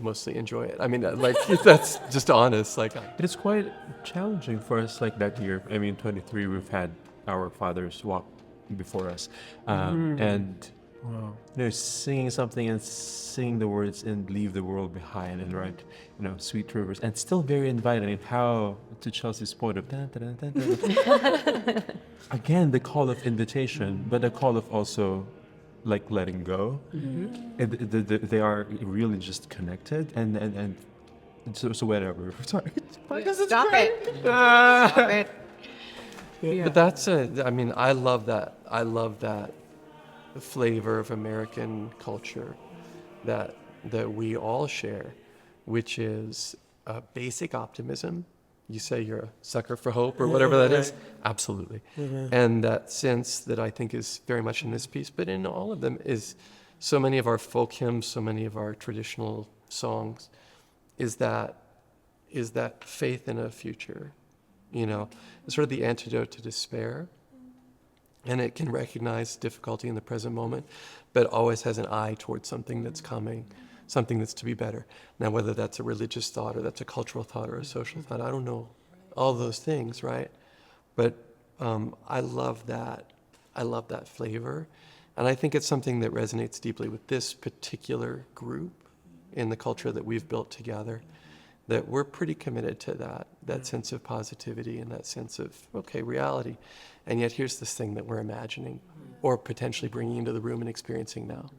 mostly enjoy it. I mean, that's just honest. It is quite challenging for us, that year. 23, we've had our fathers walk before us. And, singing something and singing the words and leave the world behind and write, sweet rivers. And still very inviting. And how, to Chelsea's point of, dun, dun, dun, dun, dun. Again, the call of invitation, but the call of also, letting go. They are really just connected, and so whatever. Sorry. Stop it. Stop it. Yeah. But that's I love that. I love that flavor of American culture that we all share, which is basic optimism. You say you're a sucker for hope or whatever that is. Absolutely. And that sense that I think is very much in this piece, but in all of them, is so many of our folk hymns, so many of our traditional songs, is that faith in a future. It's sort of the antidote to despair. And it can recognize difficulty in the present moment, but always has an eye towards something that's coming, something that's to be better. Now, whether that's a religious thought or that's a cultural thought or a social thought, I don't know all those things, right? But I love that. I love that flavor. And I think it's something that resonates deeply with this particular group in the culture that we've built together, that we're pretty committed to that sense of positivity and that sense of, reality. And yet here's this thing that we're imagining or potentially bringing into the room and experiencing now.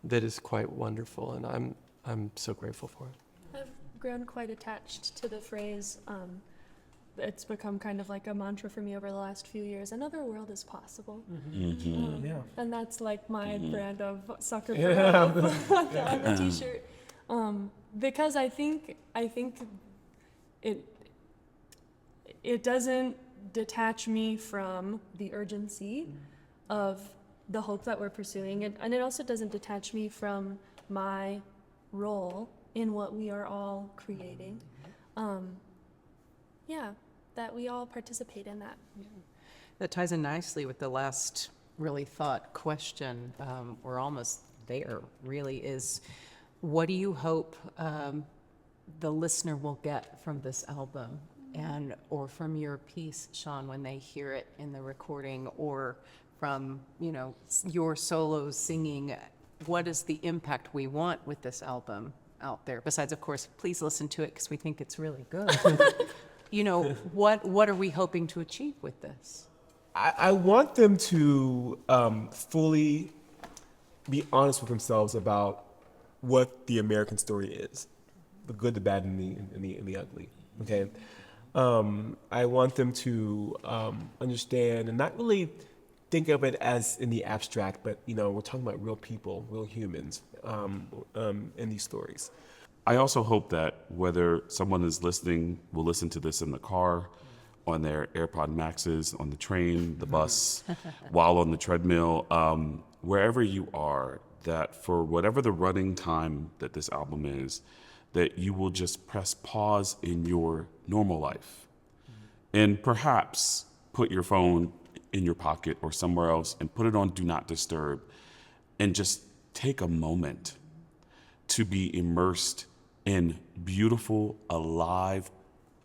That is quite wonderful, and I'm so grateful for it. I've grown quite attached to the phrase. It's become kind of like a mantra for me over the last few years. Another world is possible, and that's like my brand of sucker for hope on the T-shirt. Because I think it doesn't detach me from the urgency of the hope that we're pursuing, and it also doesn't detach me from my role in what we are all creating. That we all participate in that. That ties in nicely with the last really thought question. We're almost there, really, is what do you hope the listener will get from this album, and or from your piece, Shawn, when they hear it in the recording, or from, you know, your solos singing? What is the impact we want with this album out there? Besides, of course, please listen to it because we think it's really good. You know, what are we hoping to achieve with this? I want them to fully be honest with themselves about what the American story is, the good, the bad, and the ugly. Okay, I want them to understand and not really think of it as in the abstract, but you know, we're talking about real people, real humans in these stories. I also hope that whether someone is listening, will listen to this in the car, on their AirPod Maxes, on the train, the bus, while on the treadmill, wherever you are, that for whatever the running time that this album is, that you will just press pause in your normal life and perhaps put your phone in your pocket or somewhere else and put it on Do Not Disturb and just take a moment to be immersed in beautiful, alive,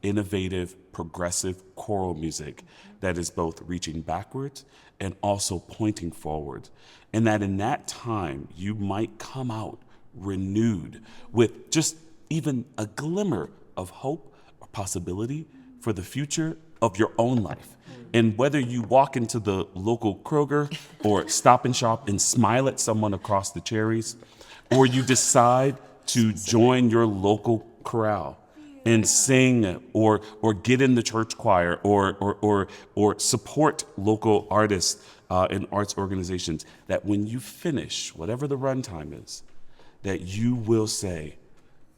innovative, progressive choral music that is both reaching backwards and also pointing forward. And that in that time, you might come out renewed with just even a glimmer of hope or possibility for the future of your own life. And whether you walk into the local Kroger or Stop and Shop and smile at someone across the cherries, or you decide to join your local chorale and sing or get in the church choir or support local artists and arts organizations, that when you finish, whatever the runtime is, that you will say,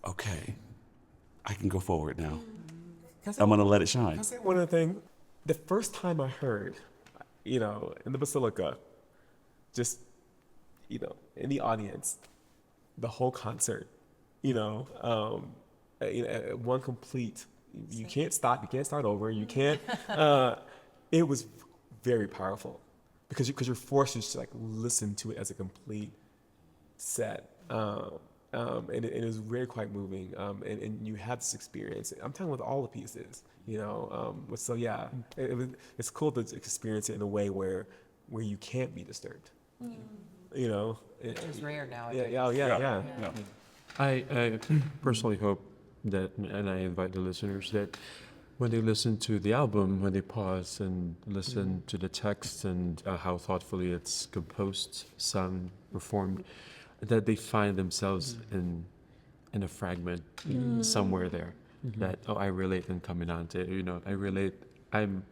okay, I can go forward now. I'm going to let it shine. Can I say one other thing? The first time I heard, you know, in the Basilica, just, you know, in the audience, the whole concert, you know, one complete, you can't stop, you can't start over, you can't, it was very powerful because you're forced to just like listen to it as a complete set. And it was really quite moving, and you had this experience. I'm talking with all the pieces, you know. So yeah, it's cool to experience it in a way where you can't be disturbed. You know, It's rare now. Yeah. I personally hope that, and I invite the listeners, that when they listen to the album, when they pause and listen to the text and how thoughtfully it's composed, sung, performed, that they find themselves in a fragment somewhere there. That, I relate in Caminante, you know, I relate, I'm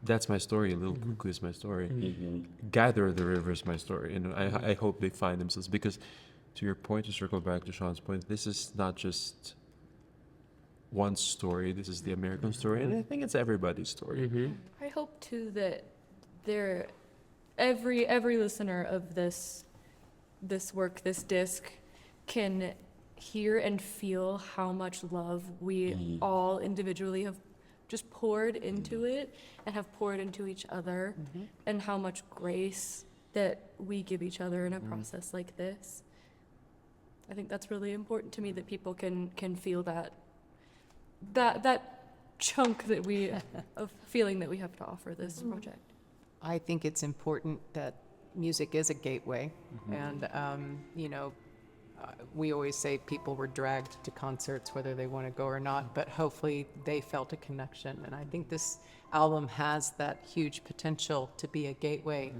that's my story, Little Cuckoo is my story. Gather the River is my story. You know, I hope they find themselves, because to your point, to circle back to Shawn's point, this is not just one story, this is the American story, and I think it's everybody's story. I hope too that every listener of this work, this disc, can hear and feel how much love we all individually have just poured into it and have poured into each other, and how much grace that we give each other in a process like this. I think that's really important to me, that people can feel that chunk that we of feeling that we have to offer this project. I think it's important that music is a gateway, and you know, we always say people were dragged to concerts whether they want to go or not, but hopefully they felt a connection, and I think this album has that huge potential to be a gateway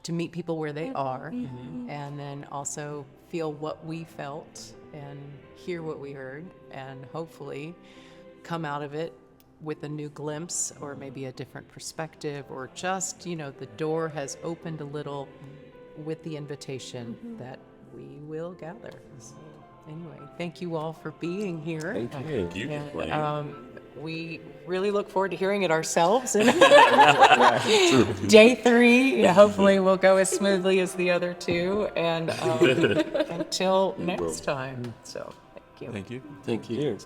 to meet people where they are, and then also feel what we felt and hear what we heard, and hopefully come out of it with a new glimpse or maybe a different perspective, or just, you know, the door has opened a little with the invitation that we will gather. So anyway, thank you all for being here. Thank you. And, we really look forward to hearing it ourselves. Day 3, hopefully will go as smoothly as the other 2. And until next time. So thank you. Thank you.